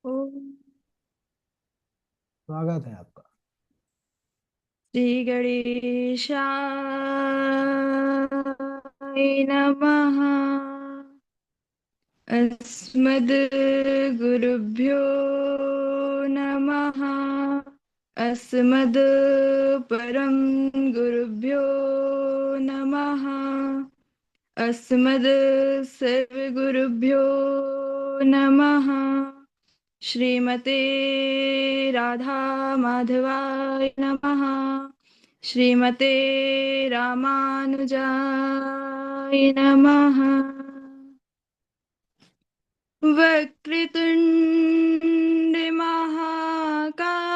ओम स्वागत है आपका। श्री गणेशाय नमः। अस्मद् गुरुभ्यो नमः। अस्मद् परम गुरुभ्यो नमः। अस्मद् सर्वगुरुभ्यो नमः। श्रीमते राधा माधवाय नमः। श्रीमते रामानुजाय नमः। वक्रतुंड महाकाय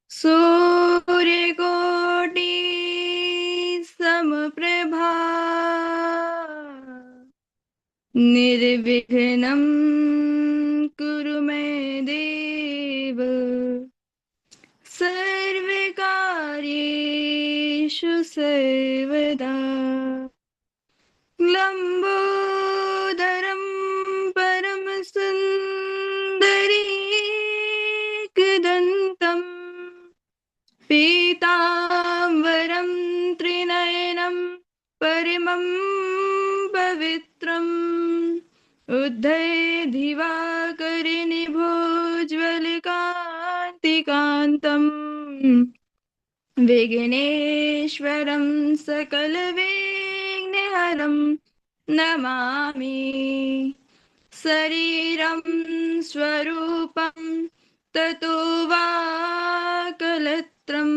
सूर्यकोटि समप्रभा निर्विघ्नं कुरु मे देव सर्वकार्येषु सर्वदा। लम्बोदरं परमसुन्दरीकदन्तं पीताम्बरं त्रिनयनं परिमं पवित्रम् उद्धैर्दिवाकरिनिभोज्वलकान्तिकान्तम् विघ्नेश्वरं सकलविघ्नहरं नमामि। शरीरं स्वरूपं ततो वा कलत्रं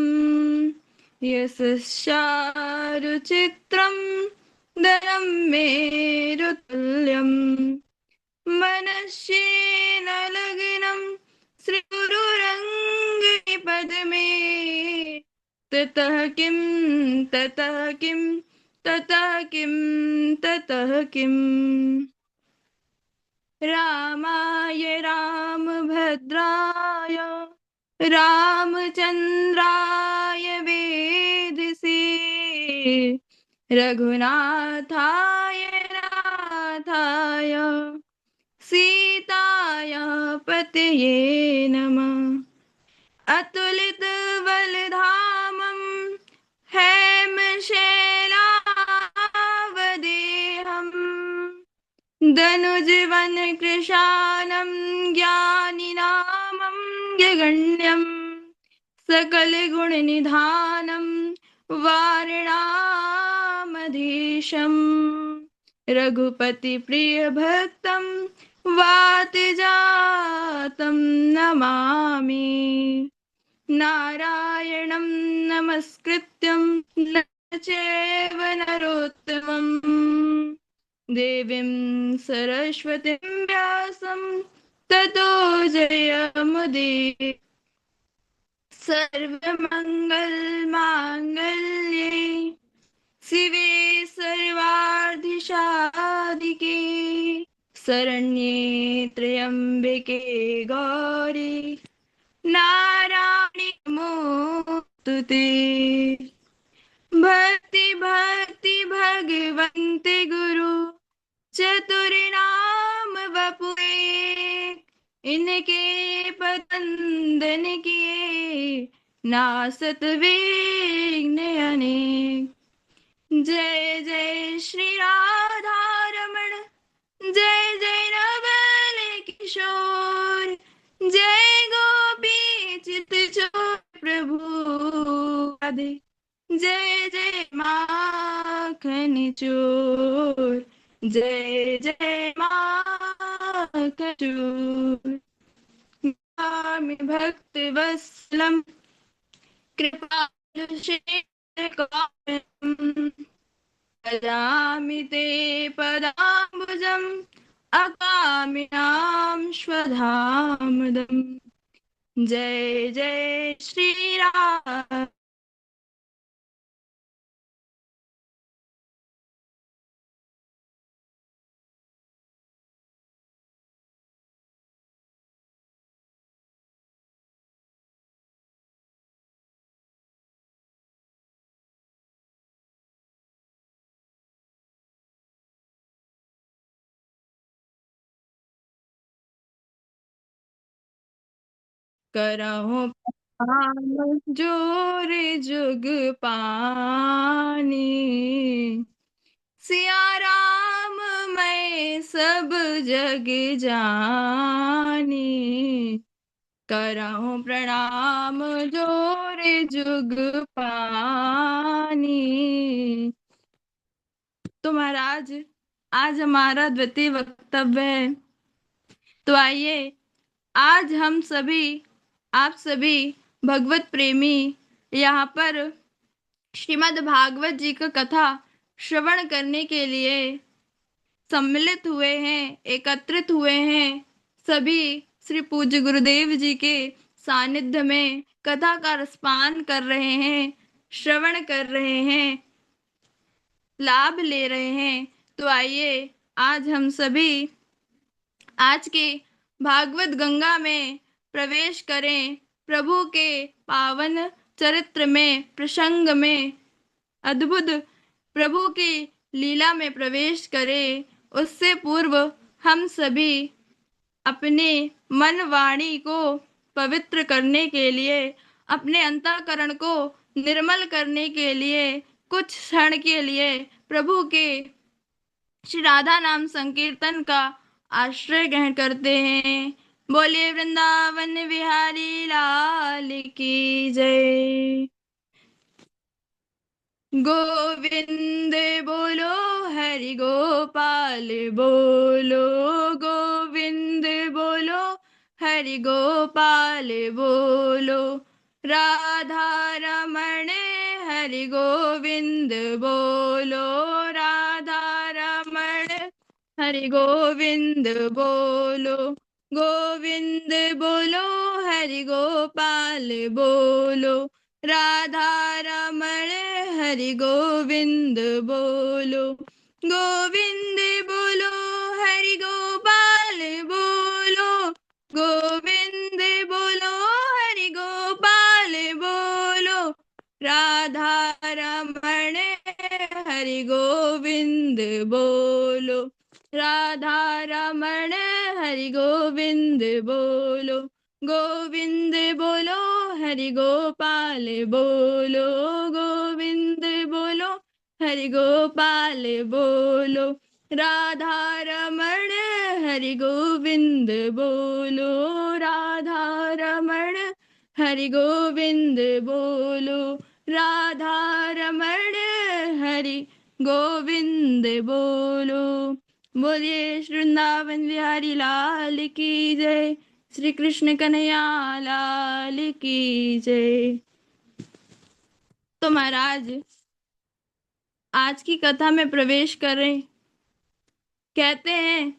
यशश्चारुचित्रं दरं मेरुतुल्यम् मनश्येन लग्नं श्रीगुरुरङ्गपद्मे ततः किं ततः किं ततः किं ततः किम्। रामाय रामभद्राय रामचन्द्राय वेदसे रघुनाथाय नाथाय सीताय पतये नमः। अतुलितबलधामं हेमशैलावदेहम् दनुजवनकृशानं ज्ञानिनामं जगण्यं सकलगुणनिधानं वारणामधीशम् रघुपतिप्रियभक्तं वातजातं नमामि। नारायणं नमस्कृत्यं नरं चैव नरोत्तमं देवीं सरस्वतीं व्यासं ततो जयमुदीरये। सर्वमङ्गलमाङ्गल्ये शिवे सर्वार्धिसाधिके शरण्ये त्र्यम्बके गौरी नारायणि नमोऽस्तु ते। भक्ति भक्ति भगवन्ते गुरु चतुर्नाम वपुए इनके पतंदन किए नासत विघ्न अनेक। जय जय श्री राधा रमण जय जय नवल किशोर जय गोपी चित चोर प्रभु राधे। जय जय माखन चोर जय जय माखन चोर। स्वामी भक्त वत्सलम कृपालु शीलकाम्यम् ददामि ते पदाम्बुजम् अकामिनां स्वधामदम्। जय जय श्री राम। करहु प्रणाम जोर जुग पानी। सिया राम मैं सब जग जानी, करहु प्रणाम जोर जुग पानी। तो महाराज, आज हमारा द्वितीय वक्तव्य है। तो आइए, आज हम सभी, आप सभी भगवत प्रेमी यहाँ पर श्रीमद् भागवत जी का कथा श्रवण करने के लिए सम्मिलित हुए हैं, एकत्रित हुए हैं। सभी श्री पूज्य गुरुदेव जी के सानिध्य में कथा का रसपान कर रहे हैं, श्रवण कर रहे हैं, लाभ ले रहे हैं। तो आइए, आज हम सभी आज के भागवत गंगा में प्रवेश करें, प्रभु के पावन चरित्र में, प्रसंग में, अद्भुत प्रभु की लीला में प्रवेश करें। उससे पूर्व हम सभी अपने मन वाणी को पवित्र करने के लिए, अपने अंतःकरण को निर्मल करने के लिए कुछ क्षण के लिए प्रभु के श्री राधा नाम संकीर्तन का आश्रय ग्रहण करते हैं। बोलिए वृंदावन बिहारी लाल की जय। गोविंद बोलो, हरि गोपाल बोलो, गोविंद बोलो, हरि गोपाल बोलो, राधा रमण हरि गोविंद बोलो, राधा रमण हरि गोविंद बोलो, गोविंद बोलो, हरि गोपाल बोलो, राधा रमण हरि गोविंद बोलो, गोविंद बोलो, हरि गोपाल बोलो, गोविंद बोलो, हरि गोपाल बोलो, राधा रमण हरि गोविंद बोलो, राधा रमण हरि गोविंद बोलो, गोविंद बोलो, हरि गोपाल बोलो, गोविंद बोलो, हरि गोपाल बोलो, राधा रमण हरि गोविंद बोलो, राधा रमण हरि गोविंद बोलो, राधा रमण हरि गोविंद बोलो। बोलिए श्री वृंदावन बिहारी लाल की जय, श्री कृष्ण कन्हैया लाल की जय। तो महाराज, आज की कथा में प्रवेश करें। कहते हैं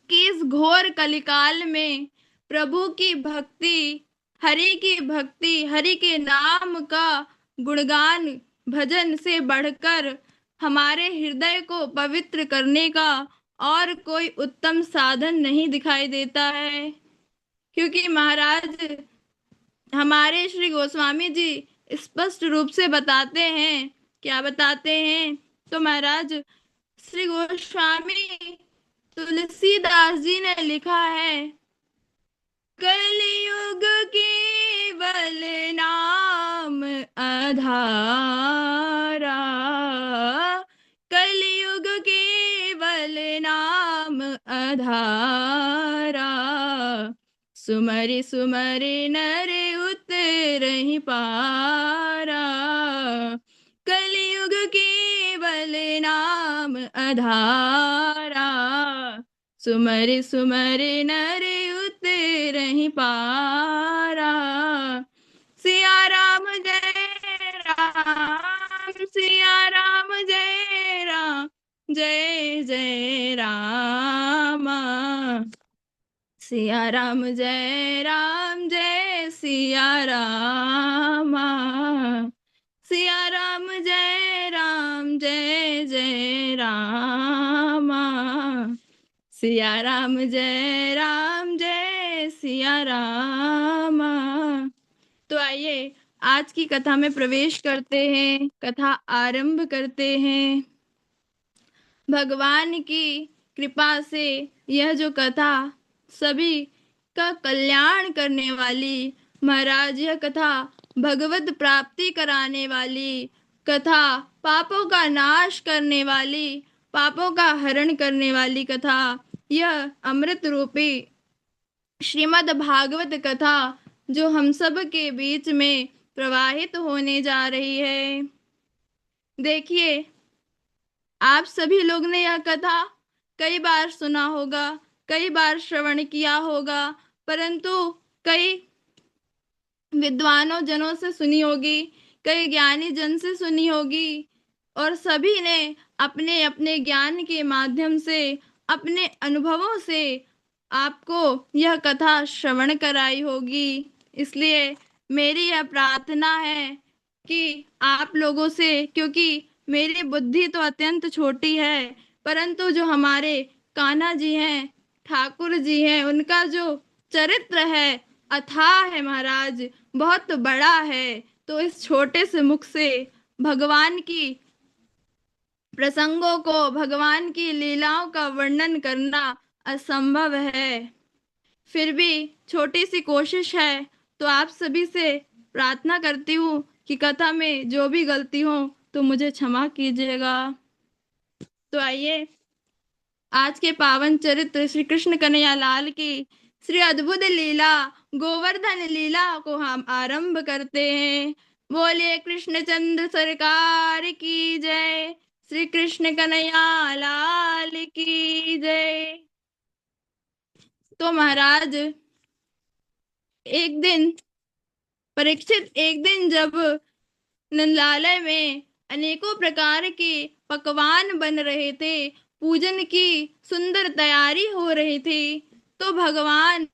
कि इस घोर कलिकाल में प्रभु की भक्ति, हरि की भक्ति, हरि के नाम का गुणगान भजन से बढ़कर हमारे हृदय को पवित्र करने का और कोई उत्तम साधन नहीं दिखाई देता है। क्योंकि महाराज, हमारे श्री गोस्वामी जी स्पष्ट रूप से बताते हैं। क्या बताते हैं? तो महाराज, श्री गोस्वामी तुलसीदास जी ने लिखा है, कलयुग केवल नाम आधारा, कलयुग केवल नाम आधारा, सुमरि सुमरि नर उतरहि पारा, कलयुग केवल नाम आधारा, सुमरि सुमरि नर उतरहि पारा, सिया राम जय राम, सिया राम जय राम, जय जय राम, सिया राम जय राम, जय सिया राम, सिया राम जय राम, जय जय राम, सिया राम जय राम, जय सिया राम। तो आइए, आज की कथा में प्रवेश करते हैं, कथा आरंभ करते हैं। भगवान की कृपा से यह जो कथा सभी का कल्याण करने वाली। महाराज यह कथा भगवत प्राप्ति कराने वाली कथा, पापों का नाश करने वाली, पापों का हरण करने वाली कथा, यह अमृत रूपी श्रीमद् भागवत कथा जो हम सब के बीच में प्रवाहित होने जा रही है। देखिए, आप सभी लोग ने यह कथा कई बार सुना होगा, कई बार श्रवण किया होगा, परंतु कई विद्वानों जनों से सुनी होगी, कई ज्ञानी जन से सुनी होगी, और सभी ने अपने अपने ज्ञान के माध्यम से, अपने अनुभवों से आपको यह कथा श्रवण कराई होगी। इसलिए मेरी यह प्रार्थना है कि आप लोगों से, क्योंकि मेरी बुद्धि तो अत्यंत छोटी है, परंतु जो हमारे कान्हा जी हैं, ठाकुर जी हैं, उनका जो चरित्र है अथाह है महाराज, बहुत बड़ा है। तो इस छोटे से मुख से भगवान की प्रसंगों को, भगवान की लीलाओं का वर्णन करना असंभव है। फिर भी छोटी सी कोशिश है, तो आप सभी से प्रार्थना करती हूँ कि कथा में जो भी गलती हो तो मुझे क्षमा कीजिएगा। तो आइए आज के पावन चरित्र श्री कृष्ण कन्हैया लाल की श्री अद्भुत लीला गोवर्धन लीला को हम आरंभ करते हैं। बोलिए कृष्णचंद्र सरकार की जय, श्री कृष्ण कन्हैया लाल की जय। तो महाराज एक दिन जब नंदलालय में अनेकों प्रकार के पकवान बन रहे थे, पूजन की सुंदर तैयारी हो रही थी, तो भगवान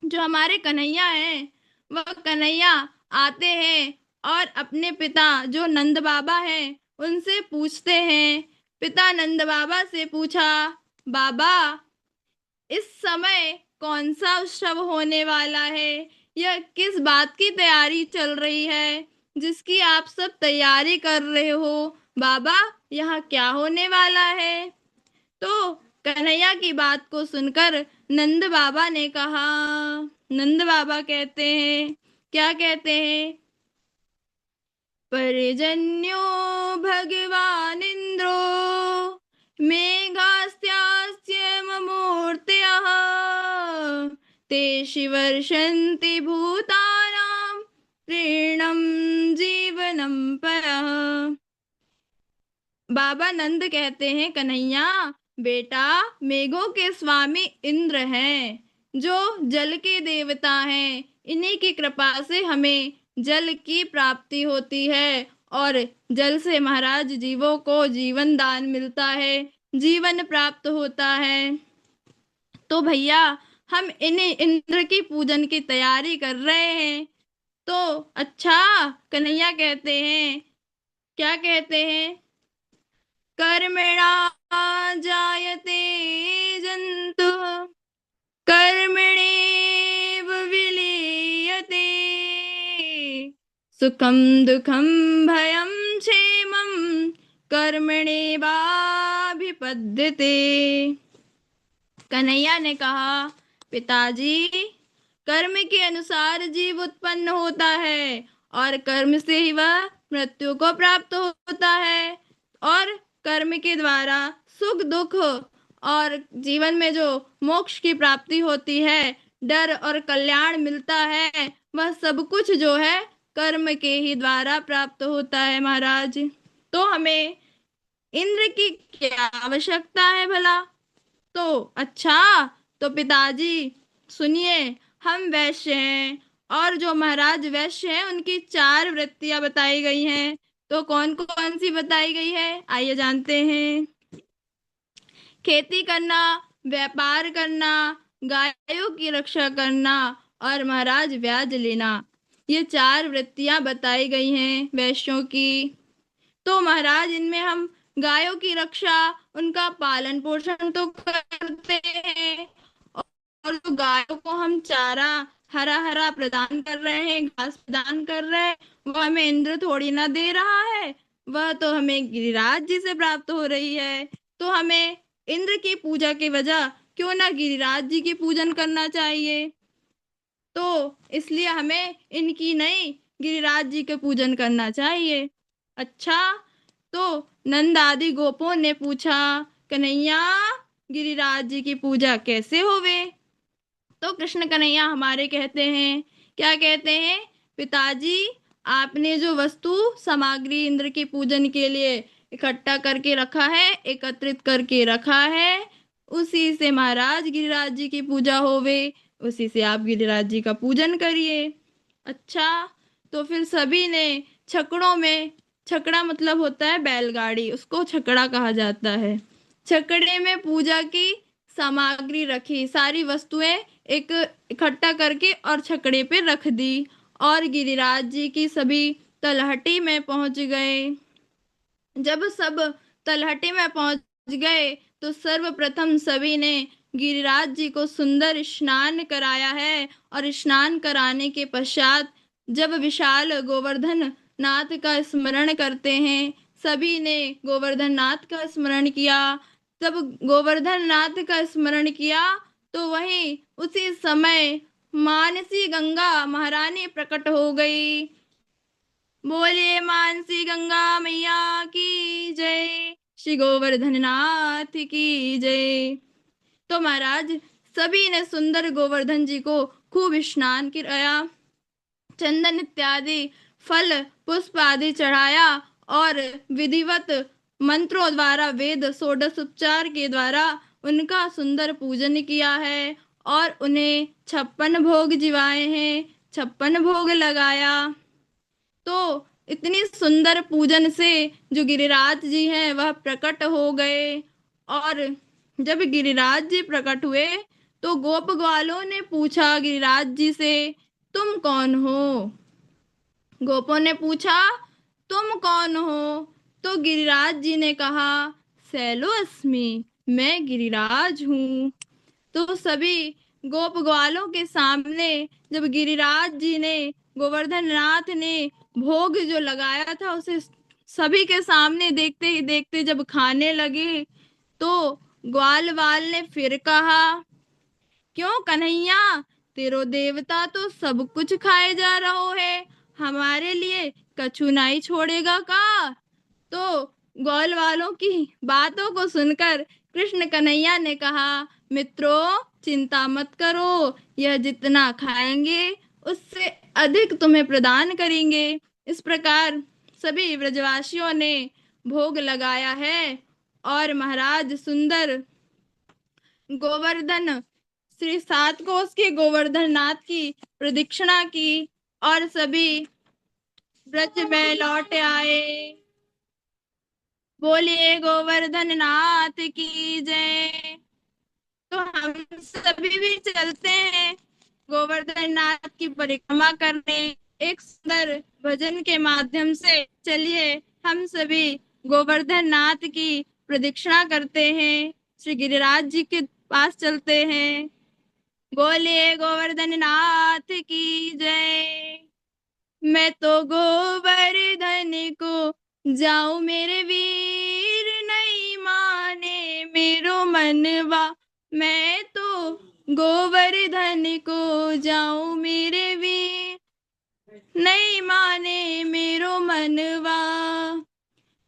जो हमारे कन्हैया हैं, वह कन्हैया आते हैं और अपने पिता जो नंद बाबा हैं उनसे पूछते हैं। पिता नंद बाबा से पूछा, बाबा इस समय कौन सा उत्सव होने वाला है? यह किस बात की तैयारी चल रही है जिसकी आप सब तैयारी कर रहे हो? बाबा यहाँ क्या होने वाला है? तो कन्हैया की बात को सुनकर नंद बाबा ने कहा, नंद बाबा कहते हैं, क्या कहते हैं? पर्जन्यो भगवान इंद्रो मेघास्त्यास्य मूर्तयः ते वर्षन्ति भूतानां प्रीणं जीवनं परः। बाबा नंद कहते हैं, कन्हैया बेटा, मेघों के स्वामी इंद्र हैं, जो जल के देवता हैं। इन्हीं की कृपा से हमें जल की प्राप्ति होती है और जल से महाराज जीवों को जीवन दान मिलता है, जीवन प्राप्त होता है। तो भैया हम इन्हीं इंद्र की पूजन की तैयारी कर रहे हैं। तो अच्छा, कन्हैया कहते हैं, क्या कहते हैं? कर्मणा जायते जन्तुः कर्मणेव विलीयते सुखं दुःखं भयं क्षेमं कर्मणेवाभिपद्यते। कन्हैया ने कहा, पिताजी कर्म के अनुसार जीव उत्पन्न होता है और कर्म से ही वह मृत्यु को प्राप्त होता है, और कर्म के द्वारा सुख दुख और जीवन में जो मोक्ष की प्राप्ति होती है, डर और कल्याण मिलता है, वह सब कुछ जो है कर्म के ही द्वारा प्राप्त होता है महाराज। तो हमें इंद्र की क्या आवश्यकता है भला? तो अच्छा, तो पिताजी सुनिए, हम वैश्य हैं और जो महाराज वैश्य हैं उनकी 4 वृत्तियां बताई गई हैं। तो कौन कौन सी बताई गई है, आइए जानते हैं। खेती करना, व्यापार करना, गायों की रक्षा करना और महाराज ब्याज लेना, ये 4 वृत्तियां बताई गई हैं वैश्यों की। तो महाराज इनमें हम गायों की रक्षा, उनका पालन पोषण तो करते हैं, और जो गायों को हम चारा हरा हरा प्रदान कर रहे हैं, घास प्रदान कर रहे हैं, वह हमें इंद्र थोड़ी ना दे रहा है, वह तो हमें गिरिराज जी से प्राप्त हो रही है। तो हमें इंद्र की पूजा की वजह क्यों ना गिरिराज जी की पूजन करना चाहिए। तो इसलिए हमें इनकी नहीं, गिरिराज जी के पूजन करना चाहिए। अच्छा, तो नंद आदि गोपों ने पूछा, कन्हैया गिरिराज जी की पूजा कैसे होवे? तो कृष्ण कन्हैया हमारे कहते हैं, क्या कहते हैं? पिताजी, आपने जो वस्तु सामग्री इंद्र के पूजन के लिए इकट्ठा करके रखा है, एकत्रित करके रखा है, उसी से महाराज गिरिराज जी की पूजा होवे, उसी से आप गिरिराज जी का पूजन करिए। अच्छा, तो फिर सभी ने छकड़ों में, छकड़ा मतलब होता है बैलगाड़ी, उसको छकड़ा कहा जाता है, छकड़े में पूजा की सामग्री रखी, सारी वस्तुएं एक इकट्ठा करके और छकड़े पे रख दी, और गिरिराज जी की सभी तलहटी में पहुंच गए। जब सब तलहटी में पहुंच गए तो सर्वप्रथम सभी ने गिरिराज जी को सुंदर स्नान कराया है, और स्नान कराने के पश्चात जब विशाल गोवर्धन नाथ का स्मरण करते हैं, सभी ने गोवर्धन नाथ का स्मरण किया। तब गोवर्धन नाथ का स्मरण किया तो वहीं उसी समय मानसी गंगा महारानी प्रकट हो गई। बोलिए मानसी गंगा मैया की जय, श्री गोवर्धन नाथ की जय। तो महाराज सभी ने सुंदर गोवर्धन जी को खूब स्नान कराया, चंदन इत्यादि फल पुष्प आदि चढ़ाया, और विधिवत मंत्रों द्वारा वेद षोडश उपचार के द्वारा उनका सुंदर पूजन किया है, और उन्हें 56 भोग जिवाए हैं, 56 भोग लगाया। तो इतनी सुंदर पूजन से जो गिरिराज जी हैं वह प्रकट हो गए। और जब गिरिराज जी प्रकट हुए तो गोप ग्वालों ने पूछा गिरिराज जी से, तुम कौन हो? गोपों ने पूछा, तुम कौन हो? तो गिरिराज जी ने कहा, सैलो अस्मि, मैं गिरिराज हूँ। तो सभी गोप ग्वालों के सामने जब गिरिराज जी ने, गोवर्धन नाथ ने भोग जो लगाया था उसे सभी के सामने देखते ही देखते जब खाने लगे, तो ग्वाल वाल ने फिर कहा, क्यों कन्हैया, तेरो देवता तो सब कुछ खाए जा रहो है, हमारे लिए कछु नहीं छोड़ेगा का? तो ग्वाल वालों की बातों को सुनकर कृष्ण कन्हैया ने कहा, मित्रों चिंता मत करो, यह जितना खाएंगे उससे अधिक तुम्हें प्रदान करेंगे। इस प्रकार सभी ब्रजवासियों ने भोग लगाया है, और महाराज सुंदर गोवर्धन, श्री सात कोस के गोवर्धन नाथ की प्रदक्षिणा की, और सभी ब्रज में लौट आए। बोलिए गोवर्धन नाथ की जय। तो हम सभी भी चलते हैं गोवर्धन नाथ की परिक्रमा करने, एक सुंदर भजन के माध्यम से। चलिए हम सभी गोवर्धन नाथ की प्रदक्षिणा करते हैं, श्री गिरिराज जी के पास चलते हैं। बोलिए गोवर्धन नाथ की जय। मैं तो गोवर्धन को जाऊं मेरे वीर, नहीं माने मेरो मनवा। मैं तो गोवर्धन को जाऊं मेरे वीर, नहीं माने मेरो मनवा,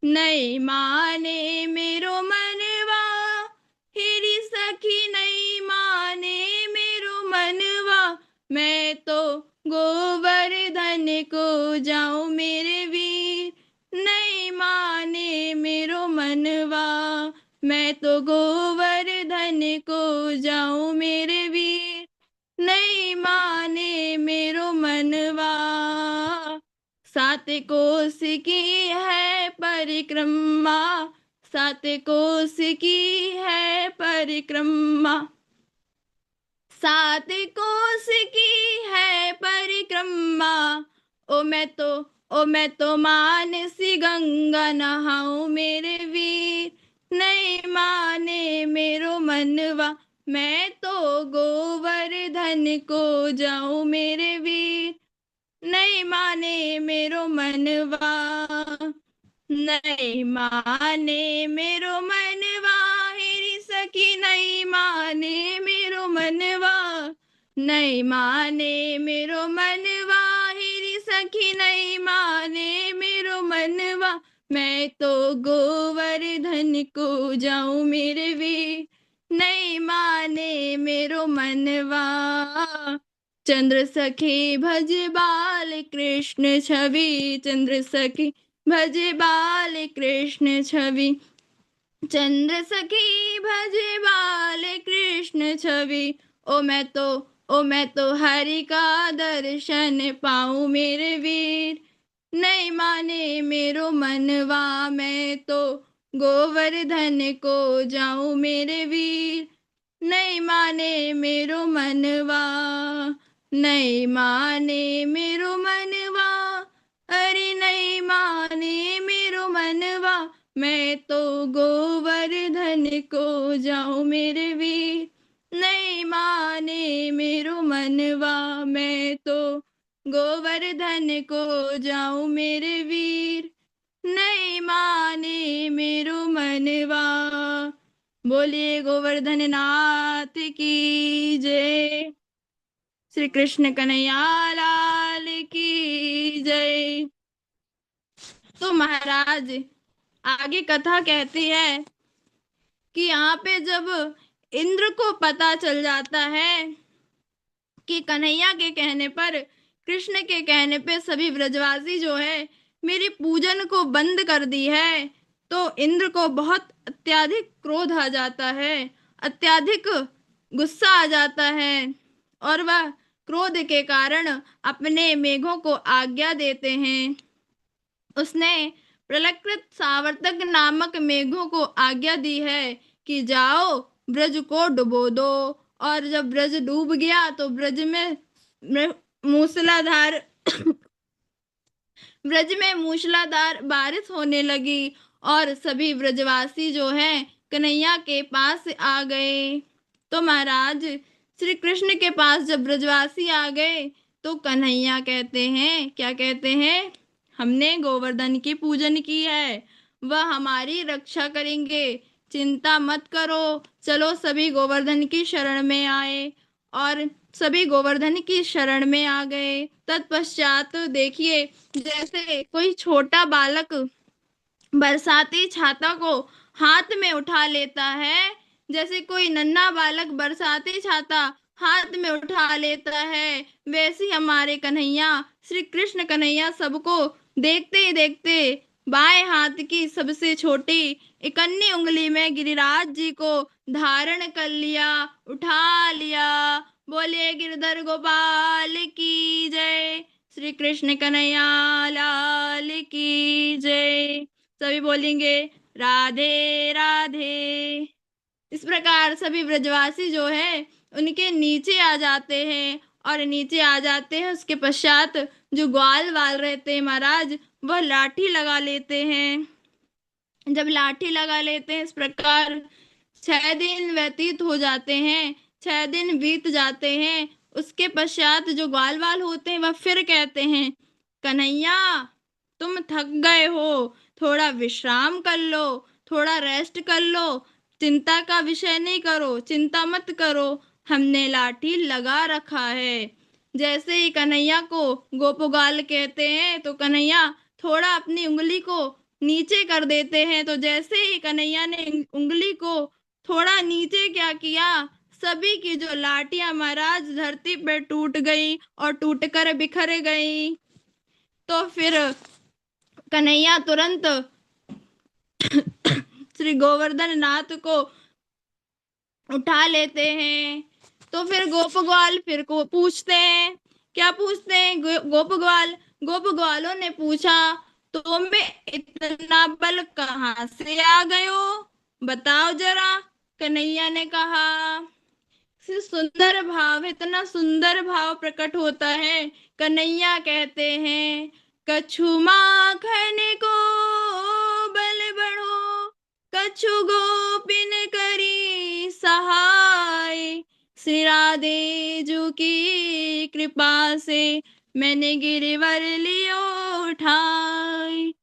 नहीं माने मेरो मनवा, हेरी सखी नहीं माने मेरो मनवा। मैं तो गोवर्धन को जाऊं मेरे वीर, नहीं माने मेरो मनवा। मैं तो गोवर्धन को जाऊं मेरे वीर, नहीं माने मेरो मनवा। सात कोस की है परिक्रमा, सात कोस की है परिक्रमा, सात कोस की है परिक्रमा। ओ मैं तो मानसी गंगा नहाऊं मेरे वीर, नहीं माने मेरो मनवा। मैं तो गोवर्धन को जाऊं मेरे वीर, नहीं माने मेरो मनवा, नहीं माने मेरो मनवा, हेरी सखी नहीं माने नहीं माने मेरो मनवा, हेरी सखी नहीं माने मेरो मनवा, मैं तो गोवर्धन को जाऊं मेरे वीर, नहीं माने मेरो मनवा। चंद्र सखी भज बाल कृष्ण छवि, चंद्र सखी भज बाल कृष्ण छवि, चंद्र सखी भजे बाल कृष्ण छवि, ओ मैं तो हरि का दर्शन पाऊं मेरे वीर, नहीं माने मेरो मनवा, मैं तो गोवर्धन को जाऊं मेरे वीर, नहीं माने मेरो मनवा, नहीं माने मेरो मनवा, अरे नहीं माने मेरो मनवा, मैं तो गोवर्धन को जाऊं मेरे वीर, नहीं माने मेरो मनवा, मैं तो गोवर्धन को जाऊं मेरे वीर, नहीं माने मेरो मनवा। बोलिए गोवर्धन नाथ की जय। श्री कृष्ण कन्हैया लाल की जय। तो महाराज आगे कथा कहती है कि यहाँ पे जब इंद्र को पता चल जाता है कि कन्हैया के कहने पर, कृष्ण के कहने पे सभी ब्रजवासी जो है मेरी पूजन को बंद कर दी है, तो इंद्र को बहुत अत्यधिक क्रोध आ जाता है, अत्यधिक गुस्सा आ जाता है, और वह क्रोध के कारण अपने मेघों को आज्ञा देते हैं। उसने प्रलकृत सावर्तक नामक मेघों को आज्ञा दी है कि जाओ ब्रज को डुबो दो, और जब ब्रज डूब गया तो ब्रज में मूसलाधार ब्रज में मूसलाधार बारिश होने लगी, और सभी ब्रजवासी जो हैं कन्हैया के पास आ गए। तो महाराज श्री कृष्ण के पास जब ब्रजवासी आ गए तो कन्हैया कहते हैं, क्या कहते हैं, हमने गोवर्धन की पूजन की है, वह हमारी रक्षा करेंगे, चिंता मत करो। चलो सभी गोवर्धन की शरण में आए, और सभी गोवर्धन की शरण में आ गए। तत्पश्चात देखिए, जैसे कोई छोटा बालक बरसाती छाता को हाथ में उठा लेता है, जैसे कोई नन्हा बालक बरसाती छाता हाथ में उठा लेता है, वैसे हमारे कन्हैया श्री कृष्ण कन्हैया सबको देखते ही देखते बाएं हाथ की सबसे छोटी इकन्नी उंगली में गिरिराज जी को धारण कर लिया, उठा लिया। बोलिए गिरधर गोपाल की जय, श्री कृष्ण कन्हैया लाल की जय। सभी बोलेंगे राधे राधे। इस प्रकार सभी ब्रजवासी जो है उनके नीचे आ जाते हैं, और नीचे आ जाते हैं उसके पश्चात जो ग्वाल वाल रहते हैं महाराज, वह लाठी लगा लेते हैं। जब लाठी लगा लेते हैं, इस प्रकार 6 दिन व्यतीत हो जाते हैं, 6 दिन बीत जाते हैं। उसके पश्चात जो ग्वाल वाल होते हैं वह फिर कहते हैं, कन्हैया तुम थक गए हो, थोड़ा विश्राम कर लो, थोड़ा रेस्ट कर लो, चिंता का विषय नहीं करो, चिंता मत करो, हमने लाठी लगा रखा है। जैसे ही कन्हैया को गोपगाल कहते हैं तो कन्हैया थोड़ा अपनी उंगली को नीचे कर देते हैं, तो जैसे ही कन्हैया ने उंगली को थोड़ा नीचे क्या किया, सभी की जो लाठियां महाराज धरती पर टूट गई और टूटकर बिखर गई। तो फिर कन्हैया तुरंत श्री गोवर्धन नाथ को उठा लेते हैं। तो फिर गोप ग्वाल फिर को पूछते हैं, क्या पूछते हैं गोप ग्वालों ने पूछा, तुम्हें इतना बल कहाँ से आ गए हो, बताओ जरा। कन्हैया ने कहा, सुंदर भाव, इतना सुंदर भाव प्रकट होता है। कन्हैया कहते हैं, कछु माखन को बल बढ़ो, कछु गोपिन करी सहाय, श्री राधे जू की कृपा से मैंने गिरिवर लियो उठाई।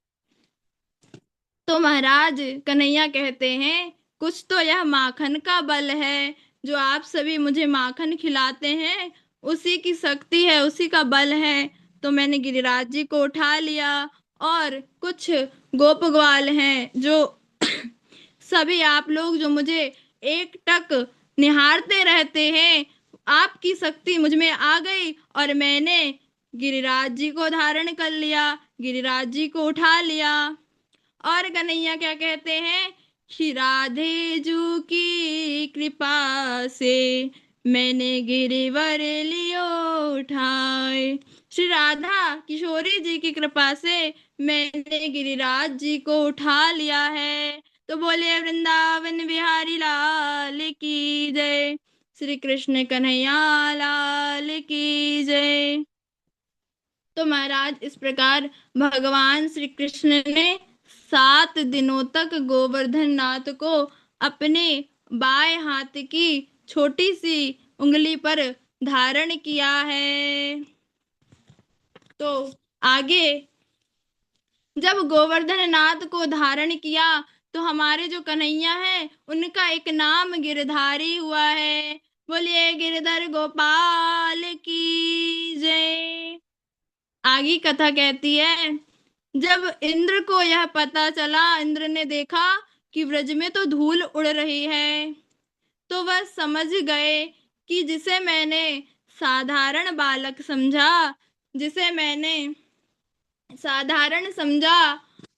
तो महाराज कन्हैया कहते हैं, कुछ तो यह माखन का बल है, जो आप सभी मुझे माखन खिलाते हैं उसी की शक्ति है, उसी का बल है। तो मैंने गिरिराज जी को उठा लिया और कुछ गोप ग्वाल हैं जो सभी आप लोग जो मुझे एकटक निहारते रहते हैं, आपकी शक्ति मुझ में आ गई और मैंने गिरिराज जी को धारण कर लिया, गिरिराज जी को उठा लिया। और कन्हैया क्या कहते हैं, श्री राधे जू की कृपा से मैंने गिरिवर लियो उठाए। श्री राधा किशोरी जी की कृपा से मैंने गिरिराज जी को उठा लिया है। तो बोले वृंदावन बिहारी लाल की जय, श्री कृष्ण कन्हैया लाल की जय। तो महाराज इस प्रकार भगवान श्री कृष्ण ने 7 दिनों तक गोवर्धन नाथ को अपने बाएं हाथ की छोटी सी उंगली पर धारण किया है। तो आगे जब गोवर्धन नाथ को धारण किया तो हमारे जो कन्हैया है उनका एक नाम गिरधारी हुआ है। बोलिए गिरधर गोपाल की जय। आगे कथा कहती है, जब इंद्र को यह पता चला, इंद्र ने देखा कि व्रज में तो धूल उड़ रही है, तो वह समझ गए कि जिसे मैंने साधारण बालक समझा, जिसे मैंने साधारण समझा,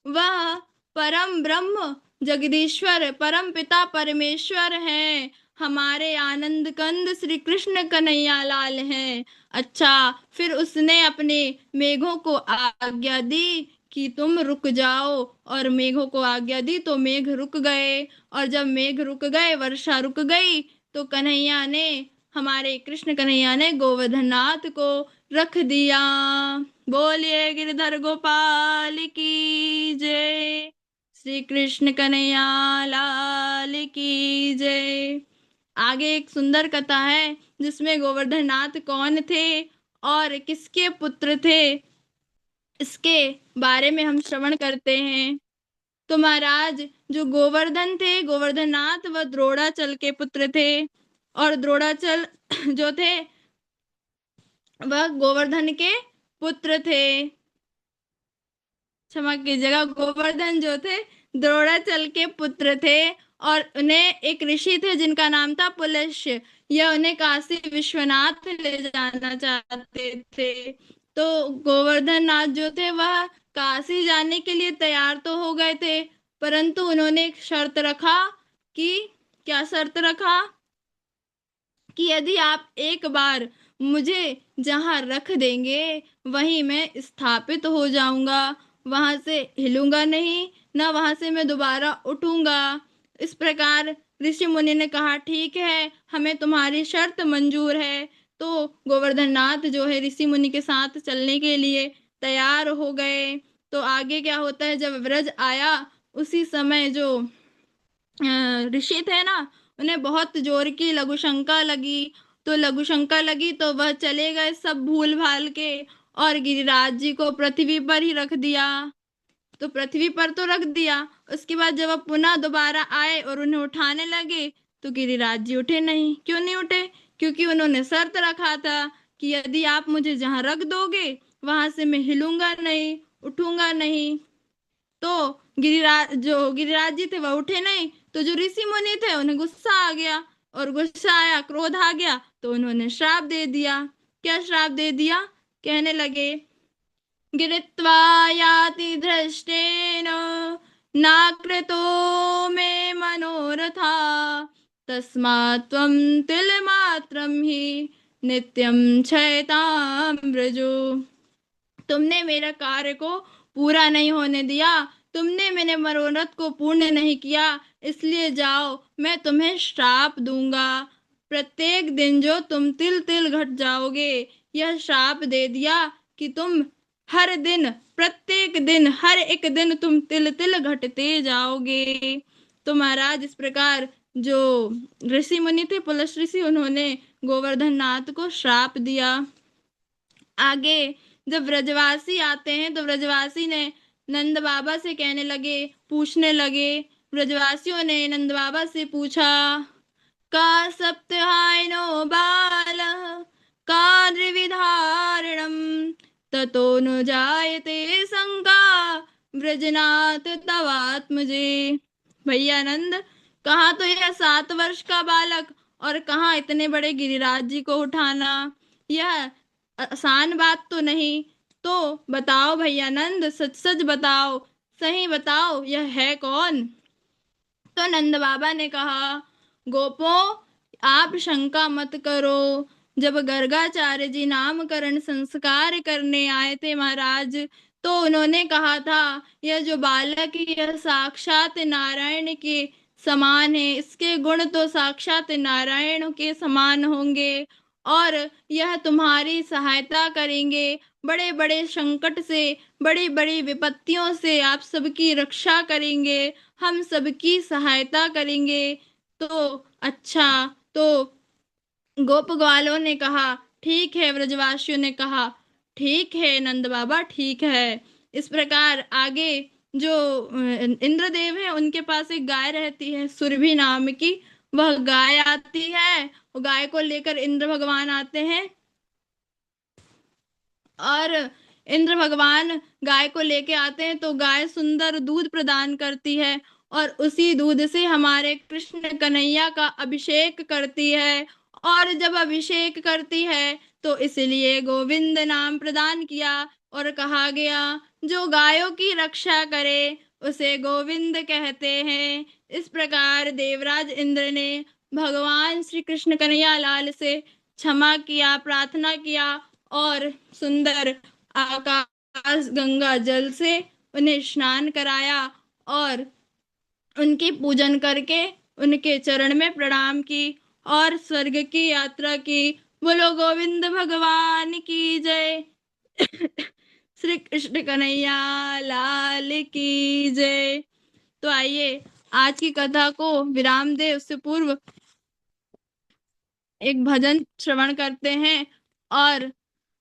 वह परम ब्रह्म जगदीश्वर परम पिता परमेश्वर हैं, हमारे आनंद कंद श्री कृष्ण कन्हैया लाल हैं। अच्छा, फिर उसने अपने मेघों को आज्ञा दी कि तुम रुक जाओ, और मेघों को आज्ञा दी तो मेघ रुक गए, और जब मेघ रुक गए, वर्षा रुक गई, तो कन्हैया ने, हमारे कृष्ण कन्हैया ने गोवर्धन नाथ को रख दिया। बोलिए गिरधर गोपाल की जय, श्री कृष्ण कन्हैया लाल की जय। आगे एक सुंदर कथा है जिसमें गोवर्धन नाथ कौन थे और किसके पुत्र थे, इसके बारे में हम श्रवण करते हैं। तो महाराज जो गोवर्धन थे, गोवर्धन नाथ, वह द्रोणाचल के पुत्र थे, और द्रोणाचल जो थे वह गोवर्धन के पुत्र थे। क्षमा कीजिएगा, गोवर्धन जो थे द्रोणाचल के पुत्र थे, और उन्हें एक ऋषि थे जिनका नाम था पुलस्त्य। यह उन्हें काशी विश्वनाथ ले जाना चाहते थे। तो गोवर्धन नाथ जो थे वह काशी जाने के लिए तैयार तो हो गए थे, परंतु उन्होंने एक शर्त रखा कि, क्या शर्त रखा, कि यदि आप एक बार मुझे जहां रख देंगे वहीं मैं स्थापित हो जाऊंगा, वहां से हिलूंगा नहीं, ना वहां से मैं दोबारा उठूंगा। इस प्रकार ऋषि मुनि ने कहा ठीक है, हमें तुम्हारी शर्त मंजूर है। तो गोवर्धन नाथ जो है ऋषि मुनि के साथ चलने के लिए तैयार हो गए। तो आगे क्या होता है, जब व्रज आया उसी समय जो ऋषि थे ना, उन्हें बहुत जोर की लघु शंका लगी। तो लघु शंका लगी तो वह चले गए सब भूल भाल के, और गिरिराज जी को पृथ्वी पर ही रख दिया। तो पृथ्वी पर तो रख दिया, उसके बाद जब वह पुनः दोबारा आए और उन्हें उठाने लगे तो गिरिराज जी उठे नहीं। क्यों नहीं उठे? क्योंकि उन्होंने शर्त रखा था कि यदि आप मुझे जहां रख दोगे वहां से मैं हिलूंगा नहीं, उठूंगा नहीं। तो गिरिराज जी थे वह उठे नहीं, तो जो ऋषि मुनि थे उन्हें गुस्सा आ गया, और गुस्सा आया, क्रोध आ गया, तो उन्होंने श्राप दे दिया। क्या श्राप दे दिया? कहने लगे, गिरित्वा याति धृष्टेन नाकृतो मे मनोरथा तस्मात् त्वं तिलमात्रं हि नित्यं क्षयतां व्रजो। तुमने मेरा कार्य को पूरा नहीं होने दिया, तुमने मेरे मनोरथ को पूर्ण नहीं किया, इसलिए जाओ, मैं तुम्हें श्राप दूंगा। प्रत्येक दिन जो तुम तिल तिल घट जाओगे, यह श्राप दे दिया कि तुम हर दिन, प्रत्येक दिन, हर एक दिन तुम तिल तिल घटते जाओगे। तो महाराज इस प्रकार जो ऋषि मुनि थे, पुलस्त ऋषि, उन्होंने गोवर्धन नाथ को श्राप दिया। आगे जब व्रजवासी आते हैं तो व्रजवासी ने नंद बाबा से कहने लगे, पूछने लगे, व्रजवासियों ने नंद बाबा से पूछा का सप्ताहायनो बालः काद्रिविधारणम् ततो न जायते शंका ब्रजनाथ तवात्मजे। भैया नंद, कहाँ तो यह 7 वर्ष का बालक और कहाँ इतने बड़े गिरिराज जी को उठाना, यह आसान बात तो नहीं। तो बताओ भैया नंद, सच सच बताओ, सही बताओ, यह है कौन? तो नंद बाबा ने कहा, गोपों, आप शंका मत करो। जब गर्गाचार्य जी नामकरण संस्कार करने आए थे महाराज, तो उन्होंने कहा था, यह जो बालक है यह साक्षात नारायण के समान है, इसके गुण तो साक्षात नारायण के समान होंगे और यह तुम्हारी सहायता करेंगे। बड़े बड़े संकट से, बड़ी बड़ी विपत्तियों से आप सबकी रक्षा करेंगे, हम सबकी सहायता करेंगे। तो अच्छा, तो गोप ग्वालों ने कहा ठीक है, ब्रजवासियों ने कहा ठीक है नंद बाबा, ठीक है। इस प्रकार आगे जो इंद्रदेव है उनके पास एक गाय रहती है सुरभि नाम की। वह गाय आती है, वो गाय को लेकर इंद्र भगवान आते हैं और इंद्र भगवान गाय को लेके आते हैं तो गाय सुंदर दूध प्रदान करती है और उसी दूध से हमारे कृष्ण कन्हैया का अभिषेक करती है। और जब अभिषेक करती है तो इसलिए गोविंद नाम प्रदान किया और कहा गया, जो गायों की रक्षा करे उसे गोविंद कहते हैं। इस प्रकार देवराज इंद्र ने भगवान श्री कृष्ण कन्हैया लाल से क्षमा किया, प्रार्थना किया और सुंदर आकाश गंगा जल से उन्हें स्नान कराया और उनकी पूजन करके उनके चरण में प्रणाम की और स्वर्ग की यात्रा की। बोलो गोविंद भगवान की जय। श्री कृष्ण कन्हैया लाल की जय। तो आइए आज की कथा को विराम दे उससे पूर्व एक भजन श्रवण करते हैं और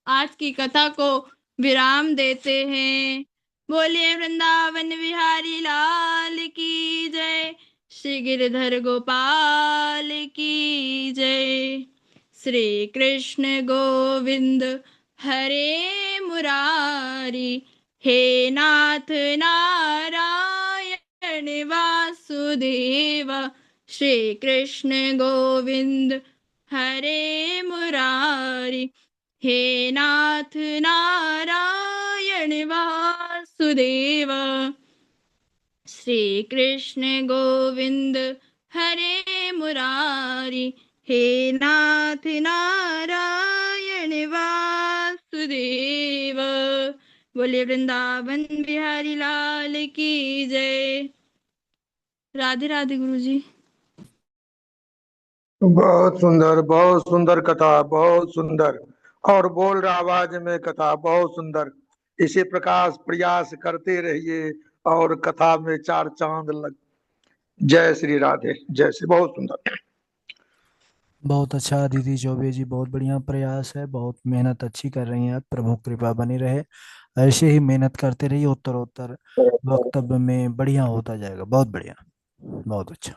आज की कथा को विराम देते हैं। बोलिए वृंदावन बिहारी लाल की जय, श्री गिरधर गोपाल की जय। श्री कृष्ण गोविंद हरे मुरारी, हे नाथ नारायण वासुदेव। श्री कृष्ण गोविंद हरे मुरारी, हे नाथ नारायण वासुदेव। श्री कृष्ण गोविंद हरे मुरारी, हे नाथ नारायण वासुदेव। बोलिए वृंदावन बिहारी लाल की जय। राधे राधे गुरु जी। बहुत सुंदर कथा, बहुत सुंदर और बोल रहा आवाज में कथा, बहुत सुंदर। इसी प्रकार प्रयास करते रहिए और कथा में 4 चांद लग। जय श्री राधे, जय श्री, बहुत सुंदर। बहुत अच्छा दीदी चौबे जी, बहुत बढ़िया प्रयास है, बहुत मेहनत अच्छी कर रही हैं आप, प्रभु कृपा बनी रहे। ऐसे ही मेहनत करते रहिए, उत्तरोत्तर वक्तव्य में बढ़िया होता जाएगा। बहुत बढ़िया, बहुत अच्छा।